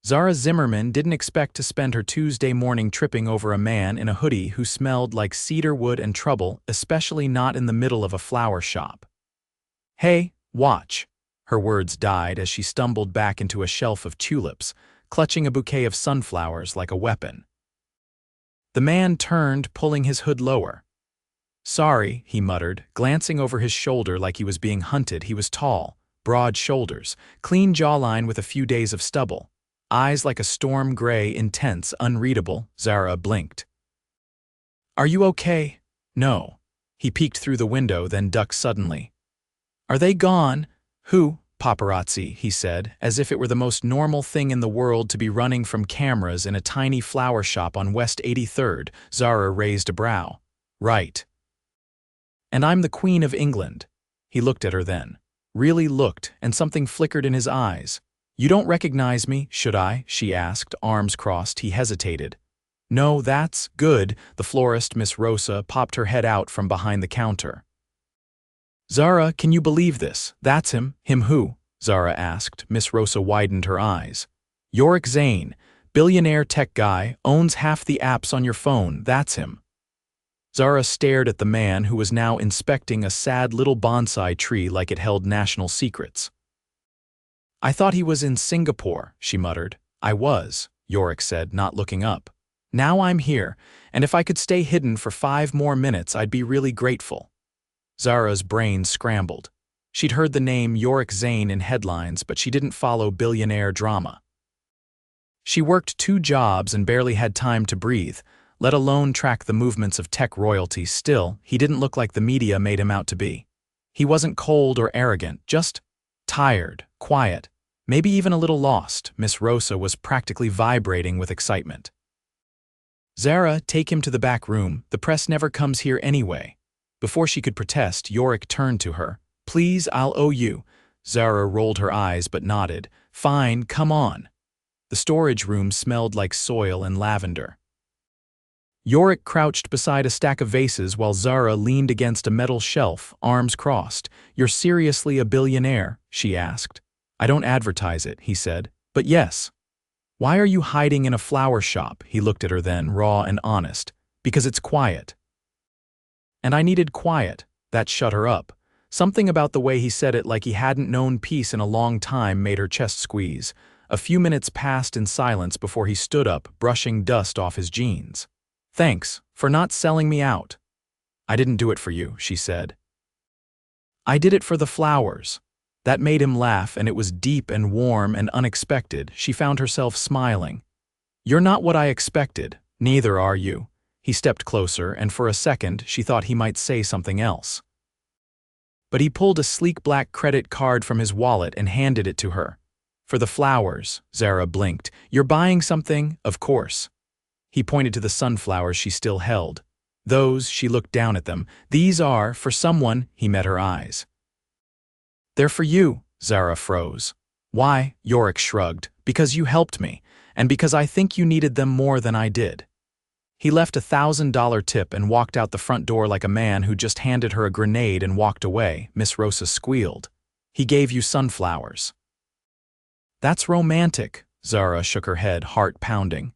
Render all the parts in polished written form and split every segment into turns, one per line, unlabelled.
Zara Zimmerman didn't expect to spend her Tuesday morning tripping over a man in a hoodie who smelled like cedar wood and trouble, especially not in the middle of a flower shop. "Hey, watch." Her words died as she stumbled back into a shelf of tulips, clutching a bouquet of sunflowers like a weapon. The man turned, pulling his hood lower. "Sorry," he muttered, glancing over his shoulder like he was being hunted. He was tall, broad shoulders, clean jawline with a few days of stubble. Eyes like a storm gray, intense, unreadable. Zara blinked. "Are you okay?" "No." He peeked through the window, then ducked suddenly. "Are they gone?" "Who?" "Paparazzi," he said, as if it were the most normal thing in the world to be running from cameras in a tiny flower shop on West 83rd. Zara raised a brow. "Right. And I'm the Queen of England." He looked at her then. Really looked, and something flickered in his eyes. "You don't recognize me, should I?" she asked, arms crossed. He hesitated. "No, that's good." The florist, Miss Rosa, popped her head out from behind the counter. "Zara, can you believe this? That's him." "Him who?" Zara asked. Miss Rosa widened her eyes. "Yorick Zane, billionaire tech guy, owns half the apps on your phone. That's him." Zara stared at the man who was now inspecting a sad little bonsai tree like it held national secrets. "I thought he was in Singapore," she muttered. "I was," Yorick said, not looking up. "Now I'm here, and if I could stay hidden for 5 more minutes, I'd be really grateful." Zara's brain scrambled. She'd heard the name Yorick Zane in headlines, but she didn't follow billionaire drama. She worked 2 jobs and barely had time to breathe, let alone track the movements of tech royalty. Still, he didn't look like the media made him out to be. He wasn't cold or arrogant, just tired, quiet, maybe even a little lost. Miss Rosa was practically vibrating with excitement. "Zara, take him to the back room. The press never comes here anyway." Before she could protest, Yorick turned to her. "Please, I'll owe you." Zara rolled her eyes but nodded. "Fine, come on." The storage room smelled like soil and lavender. Yorick crouched beside a stack of vases while Zara leaned against a metal shelf, arms crossed. "You're seriously a billionaire?" she asked. "I don't advertise it," he said. "But yes." "Why are you hiding in a flower shop?" He looked at her then, raw and honest. "Because it's quiet." And I needed quiet. That shut her up. Something about the way he said it, like he hadn't known peace in a long time, made her chest squeeze. A few minutes passed in silence before he stood up, brushing dust off his jeans. "Thanks for not selling me out." "I didn't do it for you," she said. "I did it for the flowers." That made him laugh, and it was deep and warm and unexpected. She found herself smiling. "You're not what I expected. Neither are you." He stepped closer, and for a second she thought he might say something else. But he pulled a sleek black credit card from his wallet and handed it to her. "For the flowers." Zara blinked. "You're buying something?" "Of course." He pointed to the sunflowers she still held. "Those," she looked down at them. "These are for someone." He met her eyes. "They're for you." Zara froze. "Why?" Yorick shrugged. "Because you helped me, and because I think you needed them more than I did." He left a $1,000 tip and walked out the front door like a man who just handed her a grenade and walked away. Miss Rosa squealed. "He gave you sunflowers." "That's romantic." Zara shook her head, heart pounding.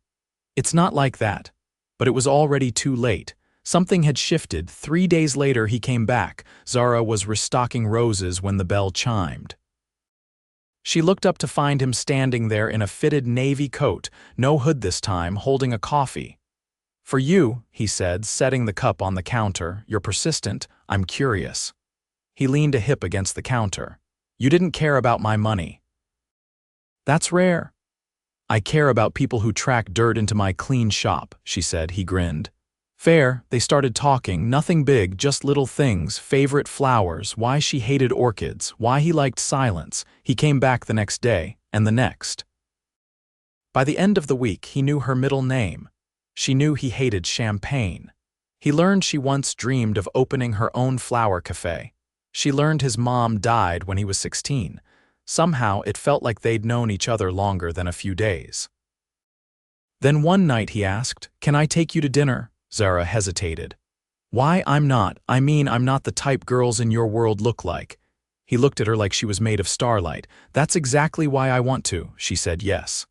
"It's not like that." But it was already too late. Something had shifted. 3 days later he came back. Zara was restocking roses when the bell chimed. She looked up to find him standing there in a fitted navy coat, no hood this time, holding a coffee. "For you," he said, setting the cup on the counter. "You're persistent. I'm curious." He leaned a hip against the counter. "You didn't care about my money." "That's rare." "I care about people who track dirt into my clean shop," she said. He grinned. "Fair." They started talking, nothing big, just little things, favorite flowers, why she hated orchids, why he liked silence. He came back the next day, and the next. By the end of the week, he knew her middle name. She knew he hated champagne. He learned she once dreamed of opening her own flower cafe. She learned his mom died when he was 16. Somehow, it felt like they'd known each other longer than a few days. Then one night he asked, "Can I take you to dinner?" Zara hesitated. "Why, I'm not the type girls in your world look like." He looked at her like she was made of starlight. "That's exactly why I want to," she said. "Yes."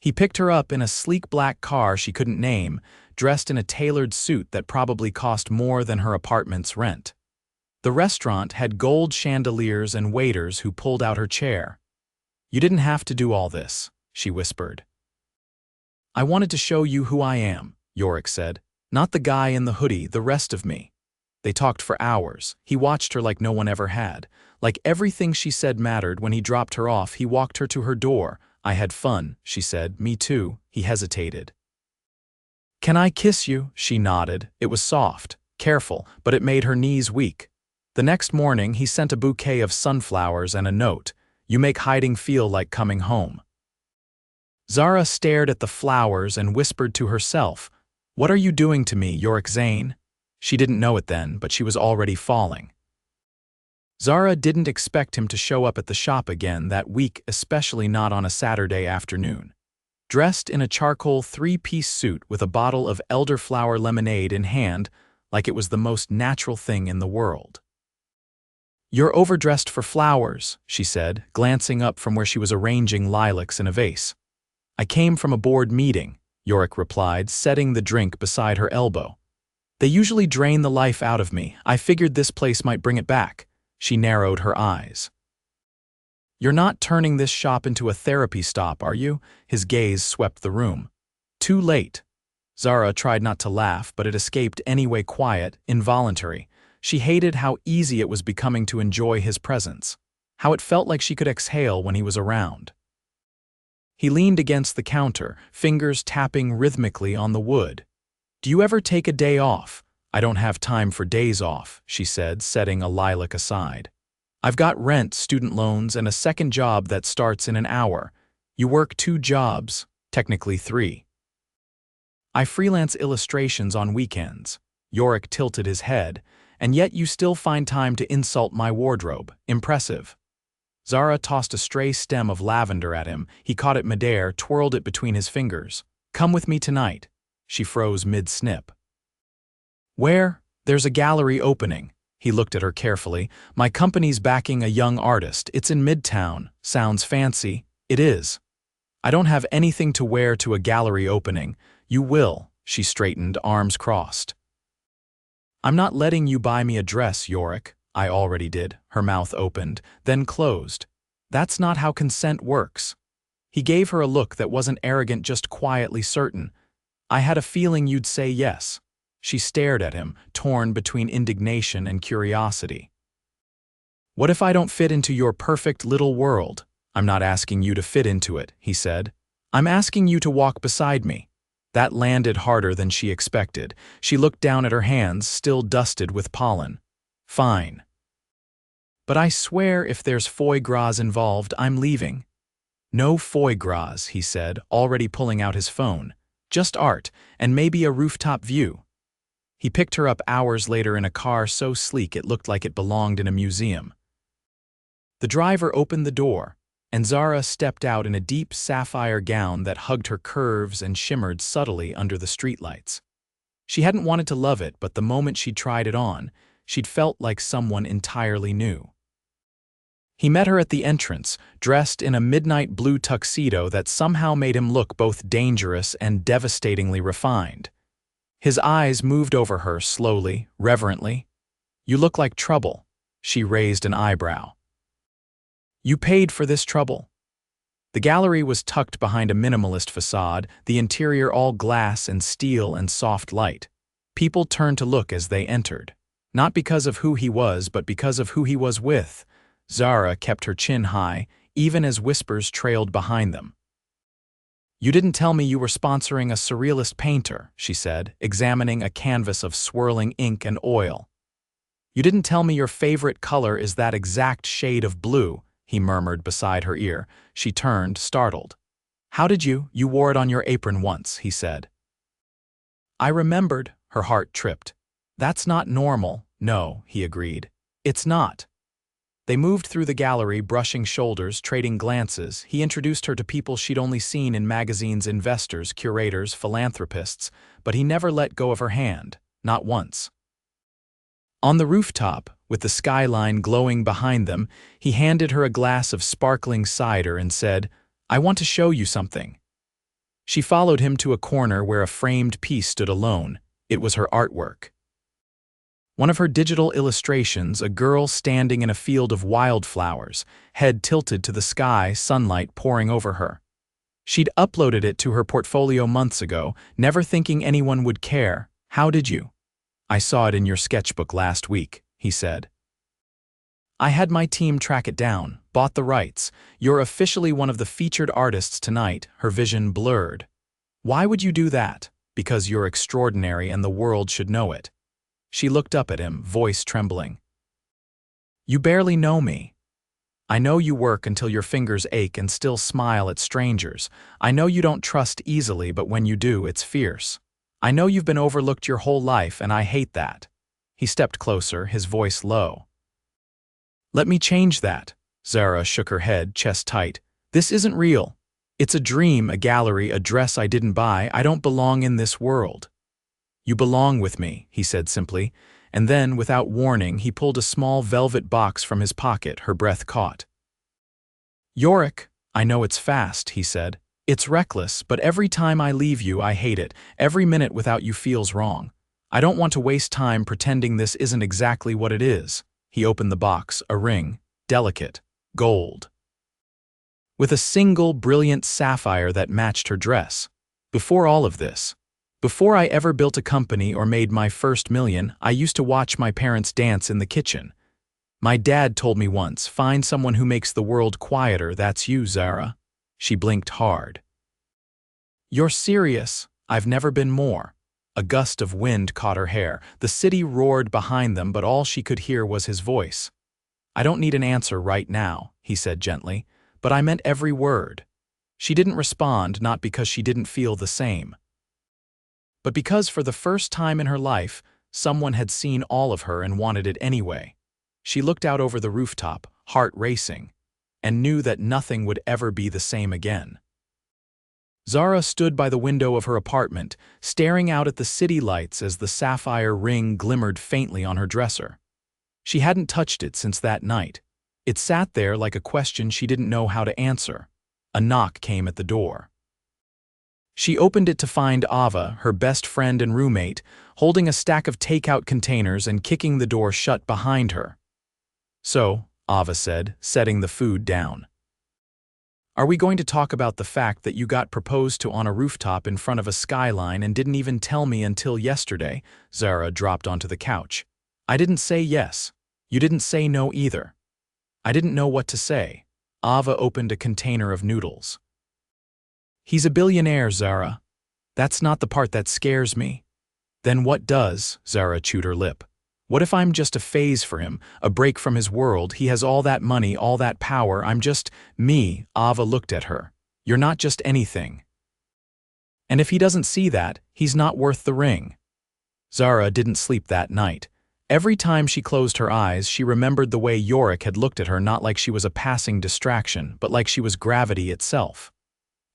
He picked her up in a sleek black car she couldn't name, dressed in a tailored suit that probably cost more than her apartment's rent. The restaurant had gold chandeliers and waiters who pulled out her chair. "You didn't have to do all this," she whispered. "I wanted to show you who I am," Yorick said. "Not the guy in the hoodie, the rest of me." They talked for hours. He watched her like no one ever had. Like everything she said mattered. When he dropped her off, he walked her to her door. "I had fun," she said. "Me too." He hesitated. "Can I kiss you?" She nodded. It was soft, careful, but it made her knees weak. The next morning, he sent a bouquet of sunflowers and a note. "You make hiding feel like coming home." Zara stared at the flowers and whispered to herself, "What are you doing to me, Yorick Zane?" She didn't know it then, but she was already falling. Zara didn't expect him to show up at the shop again that week, especially not on a Saturday afternoon. Dressed in a charcoal three-piece suit with a bottle of elderflower lemonade in hand, like it was the most natural thing in the world. "You're overdressed for flowers," she said, glancing up from where she was arranging lilacs in a vase. "I came from a board meeting," Yorick replied, setting the drink beside her elbow. "They usually drain the life out of me. I figured this place might bring it back." She narrowed her eyes. "You're not turning this shop into a therapy stop, are you?" His gaze swept the room. "Too late." Zara tried not to laugh, but it escaped anyway, quiet, involuntary. She hated how easy it was becoming to enjoy his presence, how it felt like she could exhale when he was around. He leaned against the counter, fingers tapping rhythmically on the wood. "Do you ever take a day off?" "I don't have time for days off," she said, setting a lilac aside. "I've got rent, student loans, and a second job that starts in an hour." "You work 2 jobs, technically 3. "I freelance illustrations on weekends." Yorick tilted his head. "And yet you still find time to insult my wardrobe. Impressive." Zara tossed a stray stem of lavender at him. He caught it midair, twirled it between his fingers. "Come with me tonight." She froze mid-snip. "Where?" "There's a gallery opening." He looked at her carefully. "My company's backing a young artist. It's in Midtown. Sounds fancy." "It is." "I don't have anything to wear to a gallery opening." "You will." She straightened, arms crossed. "I'm not letting you buy me a dress, Yorick." "I already did." Her mouth opened, then closed. "That's not how consent works." He gave her a look that wasn't arrogant, just quietly certain. "I had a feeling you'd say yes." She stared at him, torn between indignation and curiosity. "What if I don't fit into your perfect little world?" "I'm not asking you to fit into it," he said. "I'm asking you to walk beside me." That landed harder than she expected. She looked down at her hands, still dusted with pollen. "Fine. But I swear if there's foie gras involved, I'm leaving." "No foie gras," he said, already pulling out his phone. "Just art, and maybe a rooftop view." He picked her up hours later in a car so sleek it looked like it belonged in a museum. The driver opened the door, and Zara stepped out in a deep sapphire gown that hugged her curves and shimmered subtly under the streetlights. She hadn't wanted to love it, but the moment she'd tried it on, she'd felt like someone entirely new. He met her at the entrance, dressed in a midnight blue tuxedo that somehow made him look both dangerous and devastatingly refined. His eyes moved over her slowly, reverently. "You look like trouble." She raised an eyebrow. "You paid for this trouble." The gallery was tucked behind a minimalist facade, the interior all glass and steel and soft light. People turned to look as they entered. Not because of who he was, but because of who he was with. Zara kept her chin high, even as whispers trailed behind them. "You didn't tell me you were sponsoring a surrealist painter," she said, examining a canvas of swirling ink and oil. "You didn't tell me your favorite color is that exact shade of blue," he murmured beside her ear. She turned, startled. "How did you? You wore it on your apron once," he said. "I remembered." Her heart tripped. "That's not normal." "No," he agreed. "It's not." They moved through the gallery, brushing shoulders, trading glances. He introduced her to people she'd only seen in magazines: investors, curators, philanthropists, but he never let go of her hand, not once. On the rooftop, with the skyline glowing behind them, he handed her a glass of sparkling cider and said, "I want to show you something." She followed him to a corner where a framed piece stood alone. It was her artwork. One of her digital illustrations, a girl standing in a field of wildflowers, head tilted to the sky, sunlight pouring over her. She'd uploaded it to her portfolio months ago, never thinking anyone would care. How did you? I saw it in your sketchbook last week, he said. I had my team track it down, bought the rights. You're officially one of the featured artists tonight, her vision blurred. Why would you do that? Because you're extraordinary and the world should know it. She looked up at him, voice trembling. You barely know me. I know you work until your fingers ache and still smile at strangers. I know you don't trust easily, but when you do, it's fierce. I know you've been overlooked your whole life, and I hate that. He stepped closer, his voice low. Let me change that. Zara shook her head, chest tight. This isn't real. It's a dream, a gallery, a dress I didn't buy. I don't belong in this world. You belong with me, he said simply, and then, without warning, he pulled a small velvet box from his pocket, her breath caught. Yorick, I know it's fast, he said. It's reckless, but every time I leave you, I hate it. Every minute without you feels wrong. I don't want to waste time pretending this isn't exactly what it is. He opened the box, a ring, delicate, gold, with a single brilliant sapphire that matched her dress. Before all of this, before I ever built a company or made my first million, I used to watch my parents dance in the kitchen. My dad told me once, find someone who makes the world quieter, that's you, Zara. She blinked hard. You're serious? I've never been more. A gust of wind caught her hair. The city roared behind them, but all she could hear was his voice. I don't need an answer right now, he said gently, but I meant every word. She didn't respond, not because she didn't feel the same, but because for the first time in her life, someone had seen all of her and wanted it anyway. She looked out over the rooftop, heart racing, and knew that nothing would ever be the same again. Zara stood by the window of her apartment, staring out at the city lights as the sapphire ring glimmered faintly on her dresser. She hadn't touched it since that night. It sat there like a question she didn't know how to answer. A knock came at the door. She opened it to find Ava, her best friend and roommate, holding a stack of takeout containers and kicking the door shut behind her. So, Ava said, setting the food down. Are we going to talk about the fact that you got proposed to on a rooftop in front of a skyline and didn't even tell me until yesterday? Zara dropped onto the couch. I didn't say yes. You didn't say no either. I didn't know what to say. Ava opened a container of noodles. He's a billionaire, Zara. That's not the part that scares me. Then what does? Zara chewed her lip. What if I'm just a phase for him, a break from his world? He has all that money, all that power. I'm just me. Ava looked at her. You're not just anything. And if he doesn't see that, he's not worth the ring. Zara didn't sleep that night. Every time she closed her eyes, she remembered the way Yorick had looked at her, not like she was a passing distraction, but like she was gravity itself.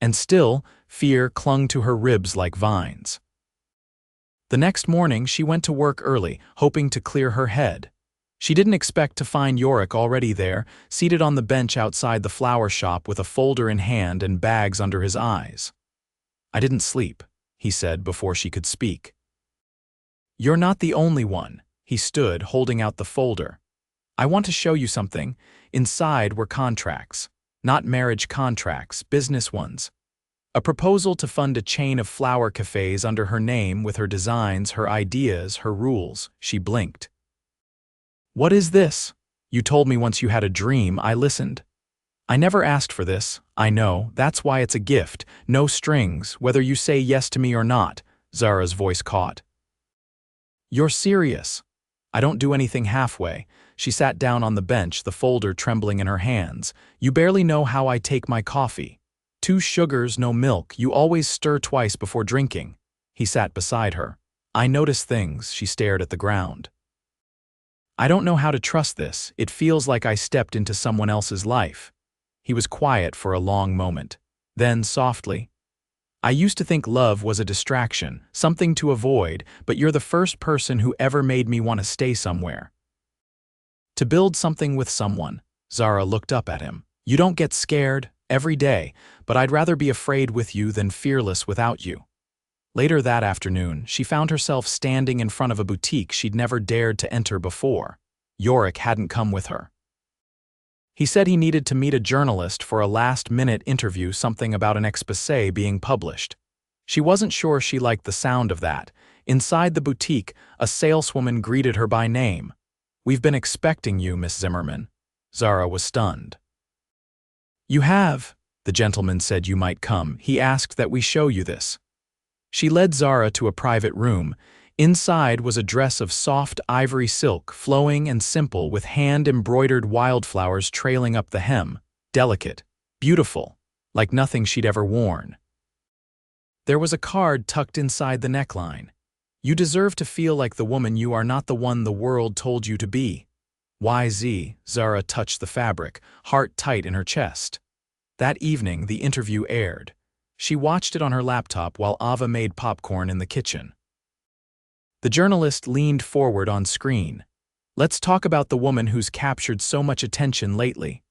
And still, fear clung to her ribs like vines. The next morning, she went to work early, hoping to clear her head. She didn't expect to find Yorick already there, seated on the bench outside the flower shop with a folder in hand and bags under his eyes. I didn't sleep, he said before she could speak. You're not the only one. He stood, holding out the folder. I want to show you something. Inside were contracts. Not marriage contracts, business ones. A proposal to fund a chain of flower cafes under her name with her designs, her ideas, her rules. She blinked. What is this? You told me once you had a dream. I listened. I never asked for this. I know. That's why it's a gift. No strings, whether you say yes to me or not. Zara's voice caught. You're serious. I don't do anything halfway. She sat down on the bench, the folder trembling in her hands. You barely know how I take my coffee. 2 sugars, no milk. You always stir twice before drinking. He sat beside her. I notice things. She stared at the ground. I don't know how to trust this. It feels like I stepped into someone else's life. He was quiet for a long moment. Then, softly, I used to think love was a distraction, something to avoid, but you're the first person who ever made me want to stay somewhere. To build something with someone. Zara looked up at him. You don't get scared? every day, but I'd rather be afraid with you than fearless without you." Later that afternoon, she found herself standing in front of a boutique she'd never dared to enter before. Yorick hadn't come with her. He said he needed to meet a journalist for a last-minute interview, something about an exposé being published. She wasn't sure she liked the sound of that. Inside the boutique, a saleswoman greeted her by name. "We've been expecting you, Miss Zimmerman." Zara was stunned. "You have?" The gentleman said. "You might come. He asked that we show you this." She led Zara to a private room. Inside was a dress of soft ivory silk, flowing and simple, with hand-embroidered wildflowers trailing up the hem. Delicate, beautiful, like nothing she'd ever worn. There was a card tucked inside the neckline. "You deserve to feel like the woman you are, not the one the world told you to be." YZ, Zara touched the fabric, heart tight in her chest. That evening, the interview aired. She watched it on her laptop while Ava made popcorn in the kitchen. The journalist leaned forward on screen. "Let's talk about the woman who's captured so much attention lately.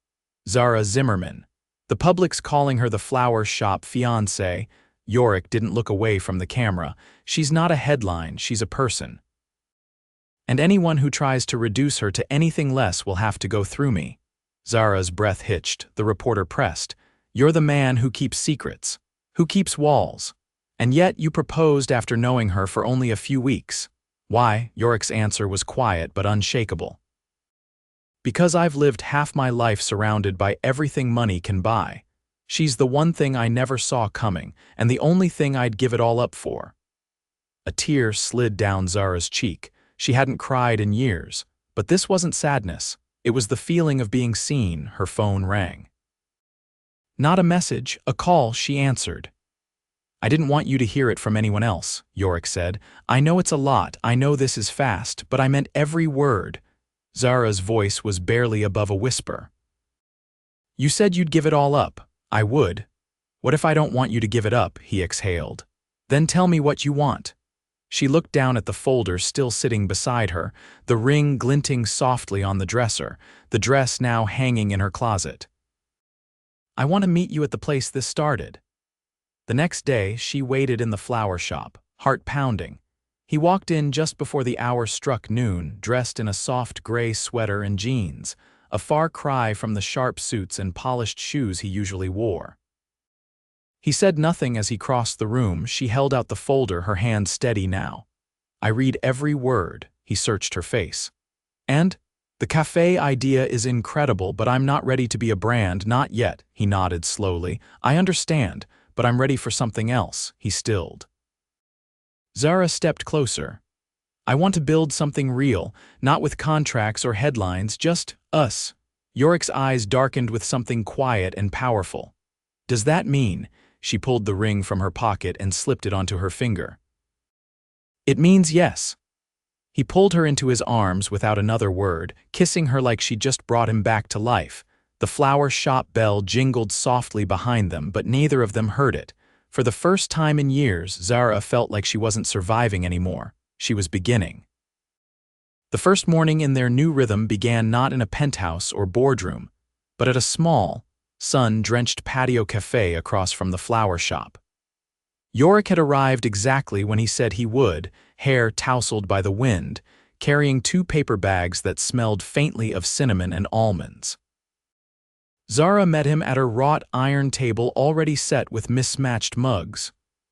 Zara Zimmerman. The public's calling her the flower shop fiancé." Yorick didn't look away from the camera. "She's not a headline, she's a person. And anyone who tries to reduce her to anything less will have to go through me." Zara's breath hitched. The reporter pressed. "You're the man who keeps secrets, who keeps walls. And yet you proposed after knowing her for only a few weeks." "Why?" Yorick's answer was quiet but unshakable. "Because I've lived half my life surrounded by everything money can buy. She's the one thing I never saw coming, and the only thing I'd give it all up for." A tear slid down Zara's cheek. She hadn't cried in years, but this wasn't sadness. It was the feeling of being seen. Her phone rang. Not a message, a call, she answered. "I didn't want you to hear it from anyone else," Yorick said. "I know it's a lot, I know this is fast, but I meant every word." Zara's voice was barely above a whisper. "You said you'd give it all up." "I would." "What if I don't want you to give it up?" he exhaled. "Then tell me what you want." She looked down at the folder still sitting beside her, the ring glinting softly on the dresser, the dress now hanging in her closet. "I want to meet you at the place this started." The next day, she waited in the flower shop, heart pounding. He walked in just before the hour struck noon, dressed in a soft gray sweater and jeans, a far cry from the sharp suits and polished shoes he usually wore. He said nothing as he crossed the room. She held out the folder, her hand steady now. "I read every word." He searched her face. "And? The cafe idea is incredible, but I'm not ready to be a brand, not yet." He nodded slowly. "I understand, but I'm ready for something else." He stilled. Zara stepped closer. "I want to build something real, not with contracts or headlines, just us." Yorick's eyes darkened with something quiet and powerful. "Does that mean?" She pulled the ring from her pocket and slipped it onto her finger. "It means yes." He pulled her into his arms without another word, kissing her like she'd just brought him back to life. The flower shop bell jingled softly behind them, but neither of them heard it. For the first time in years, Zara felt like she wasn't surviving anymore. She was beginning. The first morning in their new rhythm began not in a penthouse or boardroom, but at a small, sun-drenched patio cafe across from the flower shop. Yorick had arrived exactly when he said he would, hair tousled by the wind, carrying 2 paper bags that smelled faintly of cinnamon and almonds. Zara met him at her wrought iron table already set with mismatched mugs.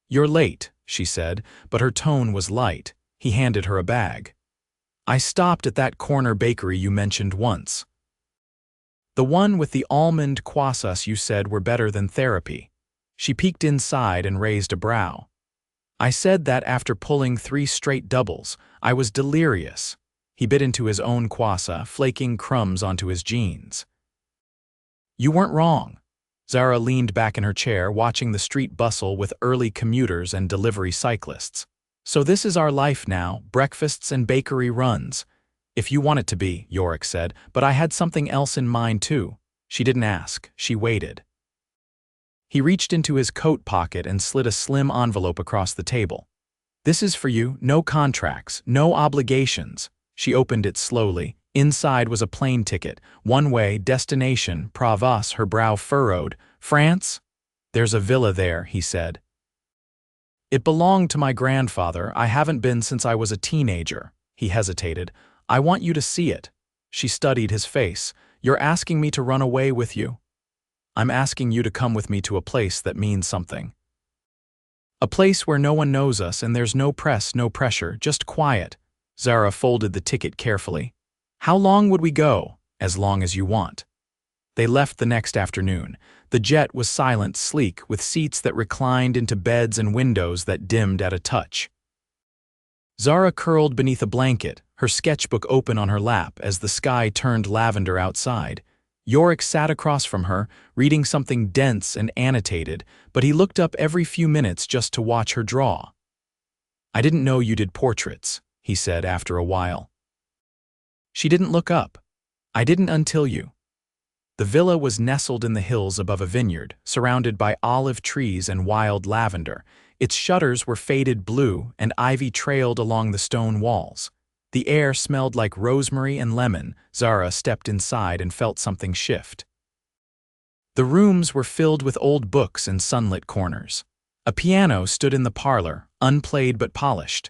"You're late," she said, but her tone was light. He handed her a bag. "I stopped at that corner bakery you mentioned once. The one with the almond croissants you said were better than therapy." She peeked inside and raised a brow. "I said that after pulling 3 straight doubles. I was delirious." He bit into his own croissant, flaking crumbs onto his jeans. "You weren't wrong." Zara leaned back in her chair, watching the street bustle with early commuters and delivery cyclists. "So this is our life now, breakfasts and bakery runs." "If you want it to be," Yorick said, "but I had something else in mind too." She didn't ask, she waited. He reached into his coat pocket and slid a slim envelope across the table. "This is for you, no contracts, no obligations." She opened it slowly. Inside was a plane ticket, one-way, destination, Provence, her brow furrowed. France? There's a villa there, he said. It belonged to my grandfather. I haven't been since I was a teenager. He hesitated. I want you to see it. She studied his face. You're asking me to run away with you? I'm asking you to come with me to a place that means something. A place where no one knows us and there's no press, no pressure, just quiet. Zara folded the ticket carefully. How long would we go? As long as you want. They left the next afternoon. The jet was silent, sleek, with seats that reclined into beds and windows that dimmed at a touch. Zara curled beneath a blanket, her sketchbook open on her lap as the sky turned lavender outside. Yorick sat across from her, reading something dense and annotated, but he looked up every few minutes just to watch her draw. I didn't know you did portraits, he said after a while. She didn't look up. I didn't until you. The villa was nestled in the hills above a vineyard, surrounded by olive trees and wild lavender. Its shutters were faded blue, and ivy trailed along the stone walls. The air smelled like rosemary and lemon. Zara stepped inside and felt something shift. The rooms were filled with old books in sunlit corners. A piano stood in the parlor, unplayed but polished.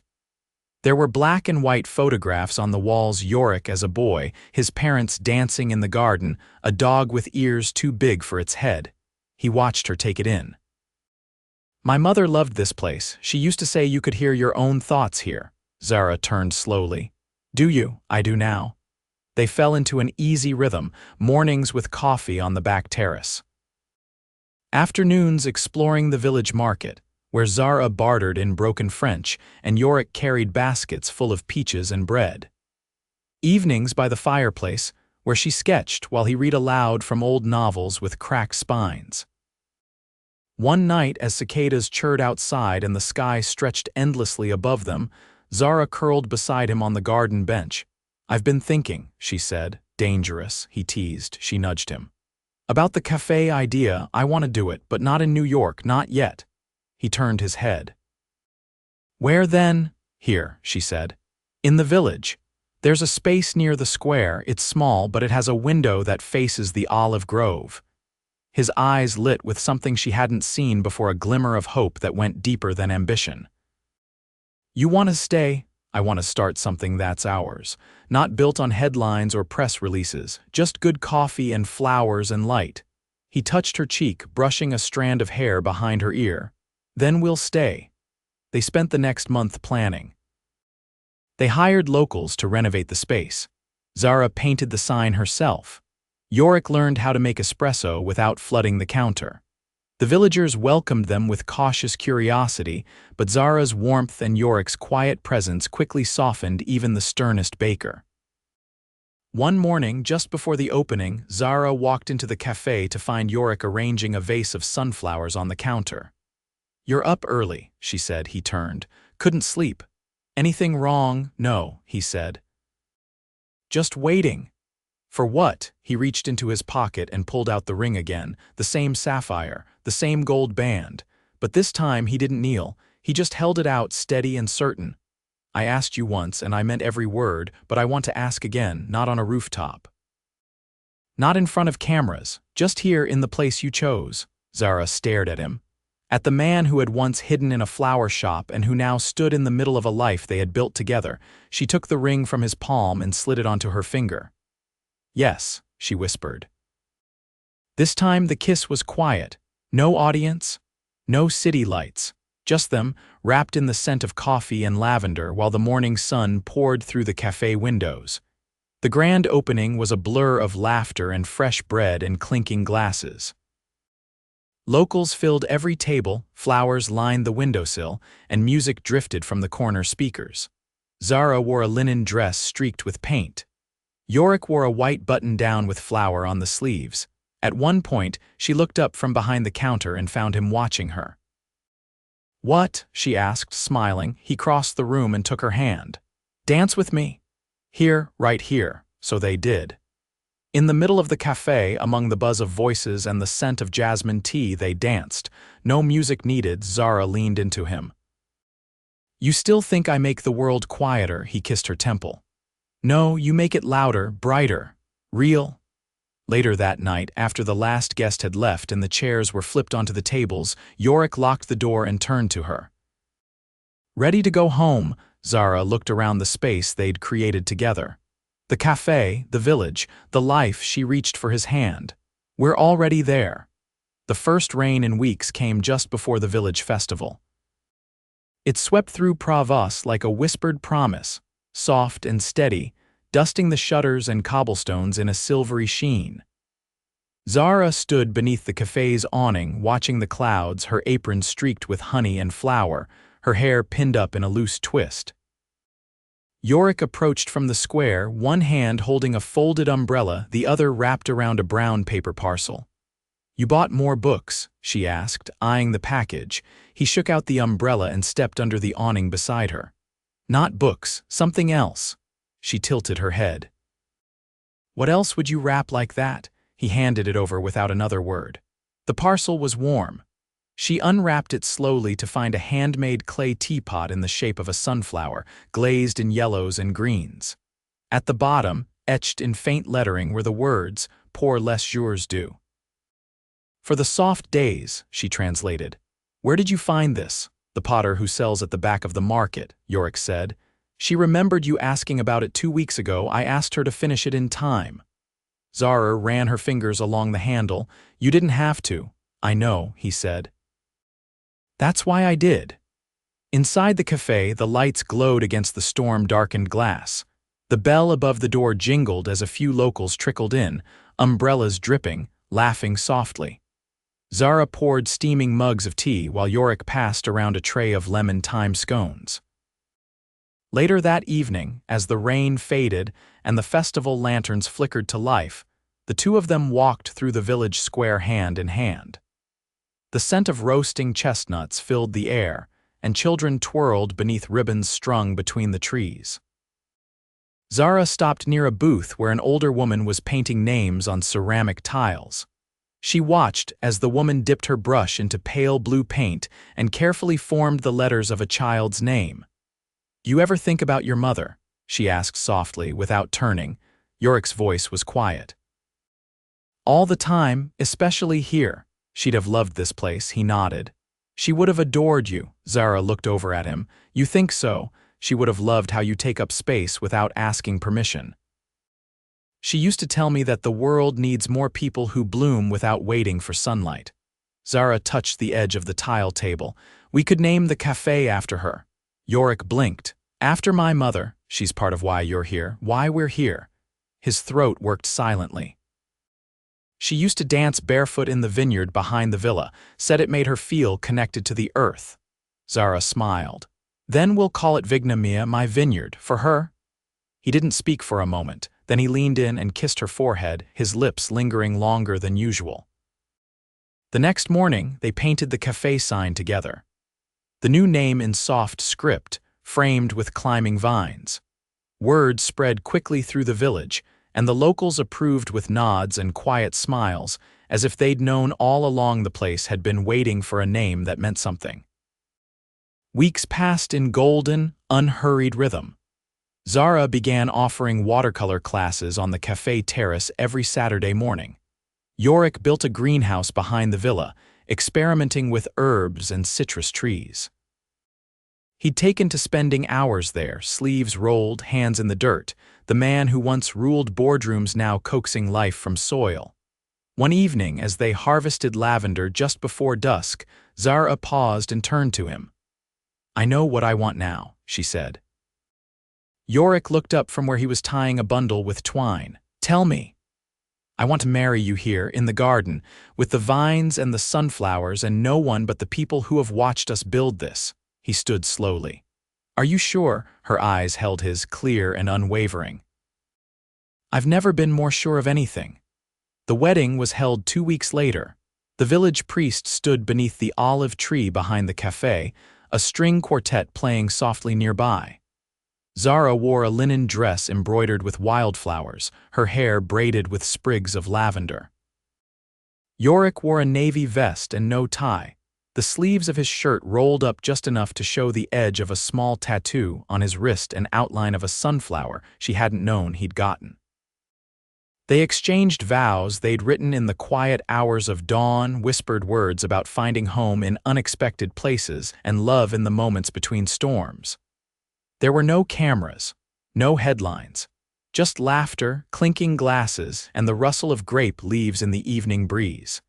There were black and white photographs on the walls. Yorick as a boy, his parents dancing in the garden, a dog with ears too big for its head. He watched her take it in. My mother loved this place. She used to say you could hear your own thoughts here. Zara turned slowly. Do you? I do now. They fell into an easy rhythm, mornings with coffee on the back terrace. Afternoons exploring the village market, where Zara bartered in broken French and Yorick carried baskets full of peaches and bread. Evenings by the fireplace, where she sketched while he read aloud from old novels with cracked spines. One night, as cicadas chirred outside and the sky stretched endlessly above them, Zara curled beside him on the garden bench. I've been thinking, she said. Dangerous, he teased. She nudged him. About the cafe idea. I want to do it, but not in New York, not yet. He turned his head. Where then? Here, she said. In the village. There's a space near the square. It's small, but it has a window that faces the olive grove. His eyes lit with something she hadn't seen before, a glimmer of hope that went deeper than ambition. You want to stay? I want to start something that's ours. Not built on headlines or press releases, just good coffee and flowers and light. He touched her cheek, brushing a strand of hair behind her ear. Then we'll stay. They spent the next month planning. They hired locals to renovate the space. Zara painted the sign herself. Yorick learned how to make espresso without flooding the counter. The villagers welcomed them with cautious curiosity, but Zara's warmth and Yorick's quiet presence quickly softened even the sternest baker. One morning, just before the opening, Zara walked into the cafe to find Yorick arranging a vase of sunflowers on the counter. You're up early, she said. He turned. Couldn't sleep. Anything wrong? No, he said. Just waiting. For what? He reached into his pocket and pulled out the ring again, the same sapphire, the same gold band. But this time he didn't kneel, he just held it out steady and certain. I asked you once and I meant every word, but I want to ask again, not on a rooftop. Not in front of cameras, just here in the place you chose. Zara stared at him. At the man who had once hidden in a flower shop and who now stood in the middle of a life they had built together. She took the ring from his palm and slid it onto her finger. Yes, she whispered. This time the kiss was quiet. No audience, no city lights, just them, wrapped in the scent of coffee and lavender while the morning sun poured through the cafe windows. The grand opening was a blur of laughter and fresh bread and clinking glasses. Locals filled every table, flowers lined the windowsill, and music drifted from the corner speakers. Zara wore a linen dress streaked with paint. Yorick wore a white button-down with flower on the sleeves. At one point, she looked up from behind the counter and found him watching her. What? She asked, smiling. He crossed the room and took her hand. Dance with me. Here, right here. So they did. In the middle of the cafe, among the buzz of voices and the scent of jasmine tea, they danced. No music needed. Zara leaned into him. You still think I make the world quieter? He kissed her temple. No, you make it louder, brighter, real. Later that night, after the last guest had left and the chairs were flipped onto the tables, Yorick locked the door and turned to her. Ready to go home, Zara looked around the space they'd created together. The cafe, the village, the life. She reached for his hand. We're already there. The first rain in weeks came just before the village festival. It swept through Provence like a whispered promise, soft and steady, dusting the shutters and cobblestones in a silvery sheen. Zara stood beneath the cafe's awning, watching the clouds, her apron streaked with honey and flour, her hair pinned up in a loose twist. Yorick approached from the square, one hand holding a folded umbrella, the other wrapped around a brown paper parcel. "You bought more books?" she asked, eyeing the package. He shook out the umbrella and stepped under the awning beside her. "Not books, something else." She tilted her head. "What else would you wrap like that?" He handed it over without another word. The parcel was warm. She unwrapped it slowly to find a handmade clay teapot in the shape of a sunflower, glazed in yellows and greens. At the bottom, etched in faint lettering, were the words, "Pour les jours doux." "For the soft days," she translated. "Where did you find this?" "The potter who sells at the back of the market," Yorick said. "She remembered you asking about it 2 weeks ago. I asked her to finish it in time." Zara ran her fingers along the handle. "You didn't have to." "I know," he said. "That's why I did." Inside the cafe, the lights glowed against the storm-darkened glass. The bell above the door jingled as a few locals trickled in, umbrellas dripping, laughing softly. Zara poured steaming mugs of tea while Yorick passed around a tray of lemon-thyme scones. Later that evening, as the rain faded and the festival lanterns flickered to life, the two of them walked through the village square hand in hand. The scent of roasting chestnuts filled the air, and children twirled beneath ribbons strung between the trees. Zara stopped near a booth where an older woman was painting names on ceramic tiles. She watched as the woman dipped her brush into pale blue paint and carefully formed the letters of a child's name. "You ever think about your mother?" she asked softly, without turning. Yorick's voice was quiet. "All the time, especially here. She'd have loved this place," he nodded. "She would have adored you." Zara looked over at him. "You think so? She would have loved how you take up space without asking permission. She used to tell me that the world needs more people who bloom without waiting for sunlight." Zara touched the edge of the tile table. "We could name the cafe after her." Yorick blinked. "After my mother. She's part of why you're here, why we're here." His throat worked silently. "She used to dance barefoot in the vineyard behind the villa, said it made her feel connected to the earth." Zara smiled. "Then we'll call it Vigna Mia, my vineyard, for her." He didn't speak for a moment, then he leaned in and kissed her forehead, his lips lingering longer than usual. The next morning, they painted the cafe sign together. The new name in soft script, framed with climbing vines. Word spread quickly through the village, and the locals approved with nods and quiet smiles, as if they'd known all along the place had been waiting for a name that meant something. Weeks passed in golden, unhurried rhythm. Zara began offering watercolor classes on the cafe terrace every Saturday morning. Yorick built a greenhouse behind the villa, experimenting with herbs and citrus trees. He'd taken to spending hours there, sleeves rolled, hands in the dirt, the man who once ruled boardrooms now coaxing life from soil. One evening, as they harvested lavender just before dusk, Zara paused and turned to him. "I know what I want now," she said. Yorick looked up from where he was tying a bundle with twine. "Tell me." "I want to marry you here, in the garden, with the vines and the sunflowers and no one but the people who have watched us build this." He stood slowly. "Are you sure?" Her eyes held his, clear and unwavering. "I've never been more sure of anything." The wedding was held 2 weeks later. The village priest stood beneath the olive tree behind the cafe, a string quartet playing softly nearby. Zara wore a linen dress embroidered with wildflowers, her hair braided with sprigs of lavender. Yorick wore a navy vest and no tie. The sleeves of his shirt rolled up just enough to show the edge of a small tattoo on his wrist, an outline of a sunflower she hadn't known he'd gotten. They exchanged vows they'd written in the quiet hours of dawn, whispered words about finding home in unexpected places and love in the moments between storms. There were no cameras, no headlines, just laughter, clinking glasses, and the rustle of grape leaves in the evening breeze.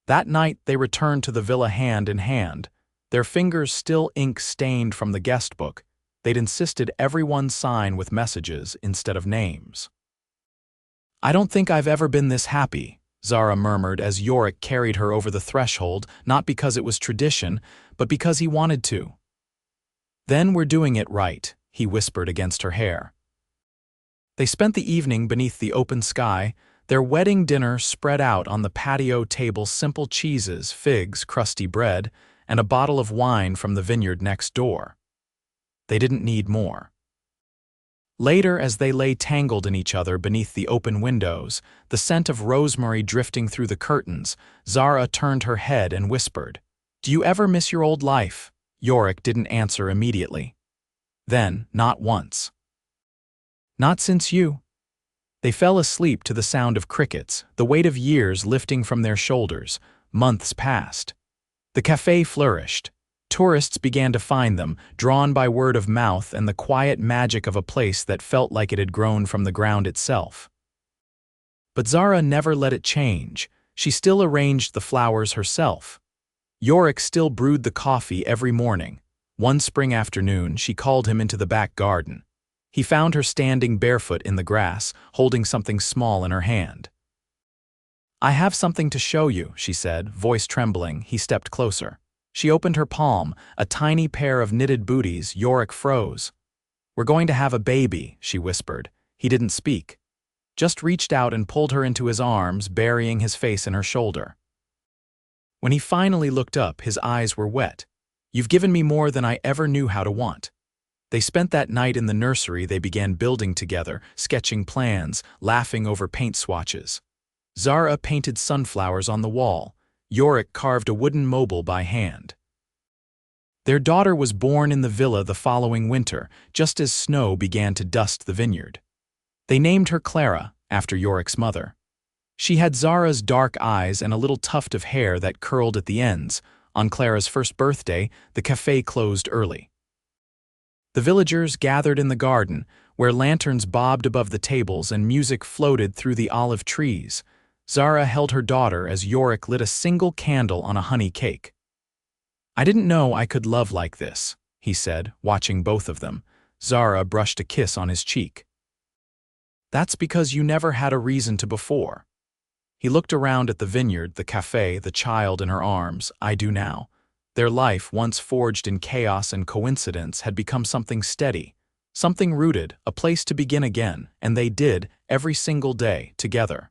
That night they returned to the villa hand in hand, their fingers still ink-stained from the guest book. They'd insisted everyone sign with messages instead of names. "I don't think I've ever been this happy," Zara murmured as Yorick carried her over the threshold, not because it was tradition, but because he wanted to. "Then we're doing it right," he whispered against her hair. They spent the evening beneath the open sky, their wedding dinner spread out on the patio table, simple cheeses, figs, crusty bread, and a bottle of wine from the vineyard next door. They didn't need more. Later, as they lay tangled in each other beneath the open windows, the scent of rosemary drifting through the curtains, Zara turned her head and whispered, "Do you ever miss your old life?" Yorick didn't answer immediately. Then, not once. "Not since you." They fell asleep to the sound of crickets, the weight of years lifting from their shoulders. Months passed. The cafe flourished. Tourists began to find them, drawn by word of mouth and the quiet magic of a place that felt like it had grown from the ground itself. But Zara never let it change. She still arranged the flowers herself. Yorick still brewed the coffee every morning. One spring afternoon, she called him into the back garden. He found her standing barefoot in the grass, holding something small in her hand. "I have something to show you," she said, voice trembling. He stepped closer. She opened her palm, a tiny pair of knitted booties. Yorick froze. "We're going to have a baby," she whispered. He didn't speak, just reached out and pulled her into his arms, burying his face in her shoulder. When he finally looked up, his eyes were wet. "You've given me more than I ever knew how to want." They spent that night in the nursery. They began building together, sketching plans, laughing over paint swatches. Zara painted sunflowers on the wall. Yorick carved a wooden mobile by hand. Their daughter was born in the villa the following winter, just as snow began to dust the vineyard. They named her Clara, after Yorick's mother. She had Zara's dark eyes and a little tuft of hair that curled at the ends. On Clara's first birthday, the cafe closed early. The villagers gathered in the garden, where lanterns bobbed above the tables and music floated through the olive trees. Zara held her daughter as Yorick lit a single candle on a honey cake. "I didn't know I could love like this," he said, watching both of them. Zara brushed a kiss on his cheek. "That's because you never had a reason to before." He looked around at the vineyard, the cafe, the child in her arms. "I do now." Their life, once forged in chaos and coincidence, had become something steady, something rooted, a place to begin again, and they did, every single day, together.